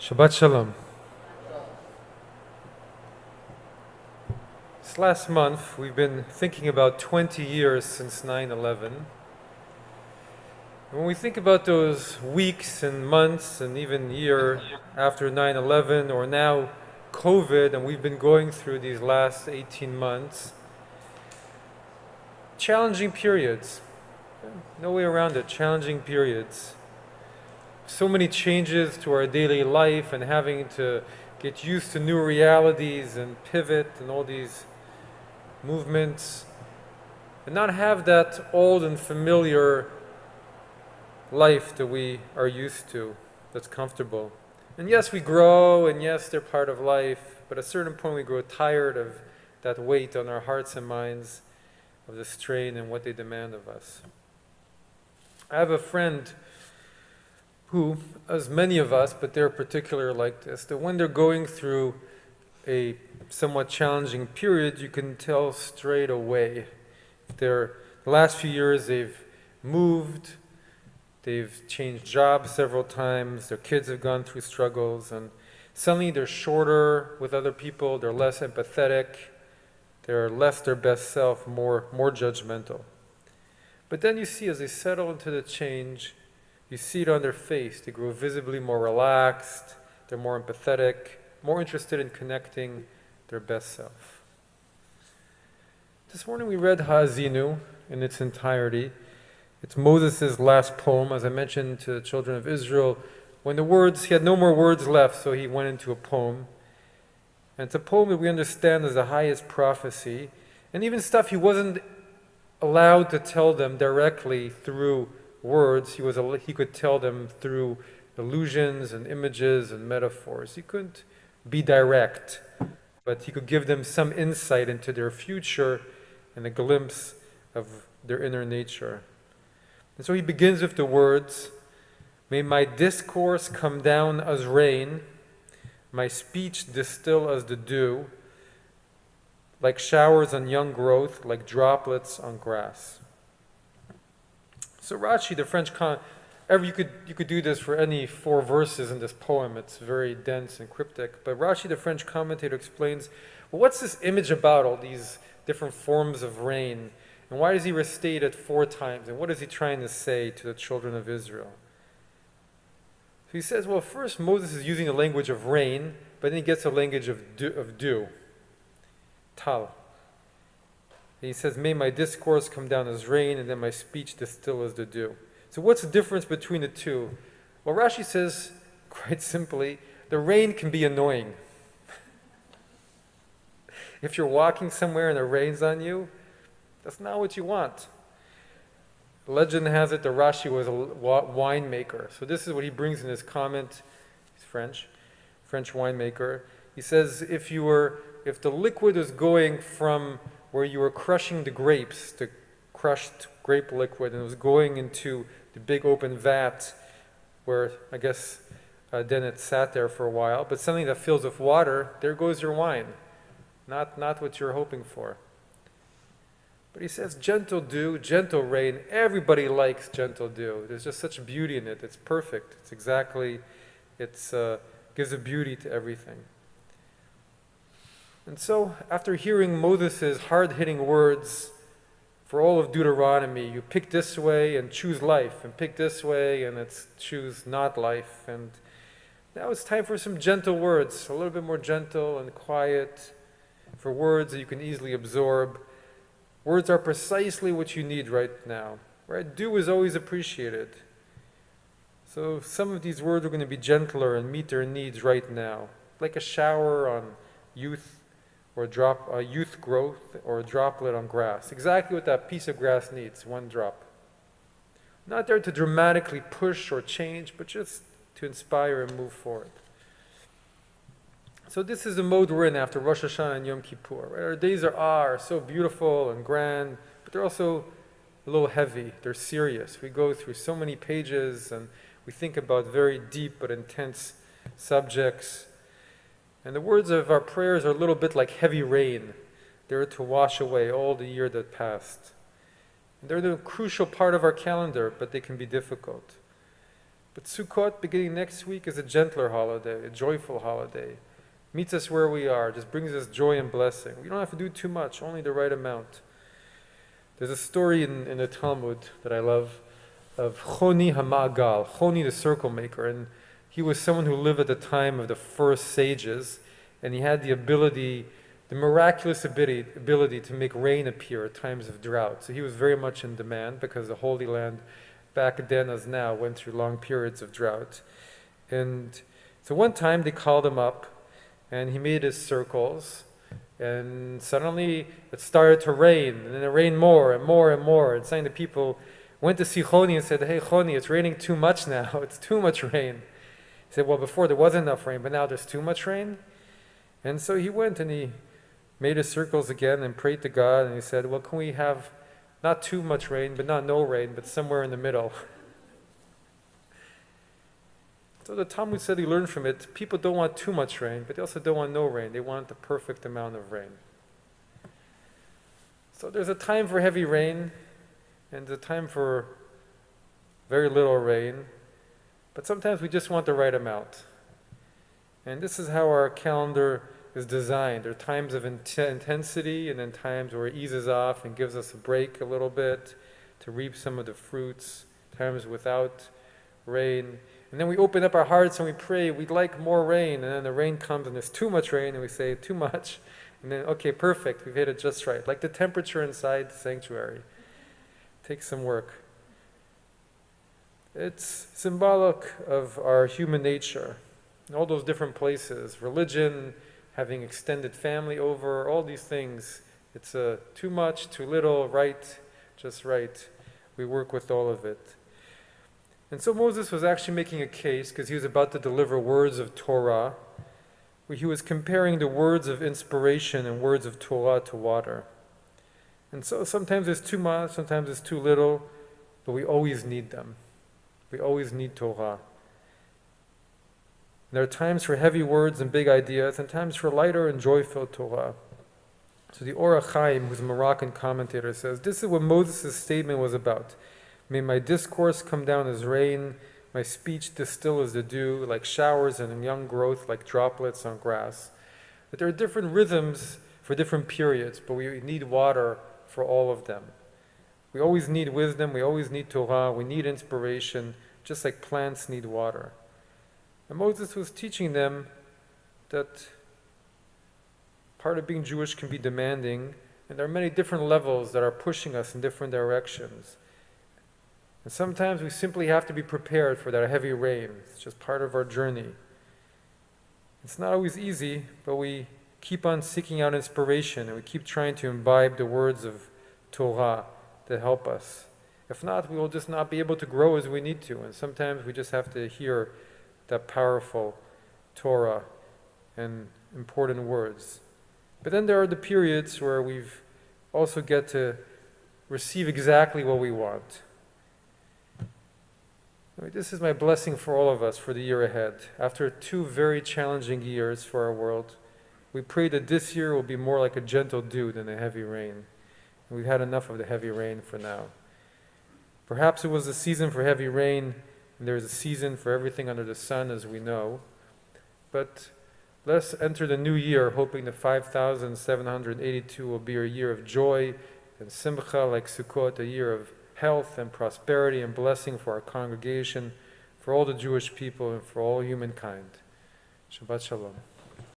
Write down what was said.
Shabbat Shalom. This last month, we've been thinking about 20 years since 9/11. And when we think about those weeks and months and even year after 9/11, or now COVID, and we've been going through these last 18 months, challenging periods. No way around it, challenging periods. So many changes to our daily life and having to get used to new realities and pivot and all these movements and not have that old and familiar life that we are used to, that's comfortable. And yes, we grow, and yes, they're part of life, but at a certain point we grow tired of that weight on our hearts and minds, of the strain and what they demand of us. I have a friend who, as many of us, but they're particular like this, that when they're going through a somewhat challenging period, you can tell straight away. The last few years they've moved, they've changed jobs several times, their kids have gone through struggles, and suddenly they're shorter with other people, they're less empathetic, they're less their best self, more judgmental. But then you see as they settle into the change, you see it on their face. They grow visibly more relaxed, they're more empathetic, more interested in connecting their best self. This morning we read Hazinu in its entirety. It's Moses' last poem, as I mentioned to the children of Israel. When he had no more words left, so he went into a poem. And it's a poem that we understand as the highest prophecy, and even stuff he wasn't allowed to tell them directly through words. He could tell them through illusions and images and metaphors. He couldn't be direct, but he could give them some insight into their future and a glimpse of their inner nature. And so he begins with the words, "May my discourse come down as rain, my speech distill as the dew, like showers on young growth, like droplets on grass." So Rashi, the French you could do this for any 4 verses in this poem. It's very dense and cryptic. But Rashi, the French commentator, explains, well, what's this image about, all these different forms of rain? And why does he restate it 4 times? And what is he trying to say to the children of Israel? So he says, well, first Moses is using the language of rain, but then he gets the language of dew, tal. And he says, "May my discourse come down as rain, and then my speech distill as the dew." So what's the difference between the two? Well, Rashi says, quite simply, the rain can be annoying. If you're walking somewhere and it rains on you, that's not what you want. Legend has it that Rashi was a winemaker. So this is what he brings in his comment. He's French winemaker. He says, if the liquid is going from where you were crushing the grapes, the crushed grape liquid, and it was going into the big open vat where I guess then it sat there for a while, but something that fills with water, there goes your wine. Not what you're hoping for. But he says gentle dew, gentle rain. Everybody likes gentle dew. There's just such beauty in it. It's perfect. Gives a beauty to everything. And so, after hearing Moses' hard-hitting words for all of Deuteronomy, you pick this way and choose life, and pick this way and it's choose not life. And now it's time for some gentle words, a little bit more gentle and quiet, for words that you can easily absorb. Words are precisely what you need right now. Right? Dew is always appreciated. So some of these words are going to be gentler and meet their needs right now, like a shower on youth, or youth growth, or a droplet on grass. Exactly what that piece of grass needs, one drop. Not there to dramatically push or change, but just to inspire and move forward. So this is the mode we're in after Rosh Hashanah and Yom Kippur. Right? Our days are so beautiful and grand, but they're also a little heavy. They're serious. We go through so many pages and we think about very deep but intense subjects. And the words of our prayers are a little bit like heavy rain. They're to wash away all the year that passed. And they're the crucial part of our calendar, but they can be difficult. But Sukkot, beginning next week, is a gentler holiday, a joyful holiday. Meets us where we are, just brings us joy and blessing. We don't have to do too much, only the right amount. There's a story in the Talmud that I love of Choni Hamagal, Choni the circle maker, and he was someone who lived at the time of the first sages, and he had the ability, the miraculous ability to make rain appear at times of drought. So he was very much in demand because the Holy Land, back then as now, went through long periods of drought. And so one time they called him up, and he made his circles, and suddenly it started to rain, and then it rained more and more and more. And some of the people went to see Choni and said, "Hey Choni, it's raining too much now, it's too much rain." He said, "Well, before there wasn't enough rain, but now there's too much rain." And so he went and he made his circles again and prayed to God, and he said, "Well, can we have not too much rain, but not no rain, but somewhere in the middle?" So the Talmud said he learned from it, people don't want too much rain, but they also don't want no rain. They want the perfect amount of rain. So there's a time for heavy rain, and a time for very little rain, but sometimes we just want the right amount. And this is how our calendar is designed. There are times of intensity, and then times where it eases off and gives us a break a little bit to reap some of the fruits, times without rain. And then we open up our hearts and we pray, we'd like more rain, and then the rain comes and there's too much rain, and we say, too much. And then, okay, perfect, we've hit it just right. Like the temperature inside the sanctuary. It takes some work. It's symbolic of our human nature. In all those different places, religion, having extended family over, all these things. It's too much, too little, right, just right. We work with all of it. And so Moses was actually making a case, because he was about to deliver words of Torah, where he was comparing the words of inspiration and words of Torah to water. And so sometimes it's too much, sometimes it's too little, but we always need them. We always need Torah. And there are times for heavy words and big ideas, and times for lighter and joyful Torah. So the Or HaChaim, who's a Moroccan commentator, says, this is what Moses' statement was about. May my discourse come down as rain, my speech distill as the dew, like showers and young growth, like droplets on grass. But there are different rhythms for different periods, but we need water for all of them. We always need wisdom, we always need Torah, we need inspiration, just like plants need water. And Moses was teaching them that part of being Jewish can be demanding, and there are many different levels that are pushing us in different directions. And sometimes we simply have to be prepared for that heavy rain. It's just part of our journey. It's not always easy, but we keep on seeking out inspiration, and we keep trying to imbibe the words of Torah that help us. If not, we will just not be able to grow as we need to, and sometimes we just have to hear that powerful Torah and important words. But then there are the periods where we've also get to receive exactly what we want. This is my blessing for all of us for the year ahead. After 2 very challenging years for our world, we pray that this year will be more like a gentle dew than a heavy rain. And we've had enough of the heavy rain for now. Perhaps it was a season for heavy rain, and there is a season for everything under the sun, as we know. But let's enter the new year hoping that 5,782 will be a year of joy and simcha like Sukkot, a year of health and prosperity and blessing for our congregation, for all the Jewish people, and for all humankind. Shabbat Shalom.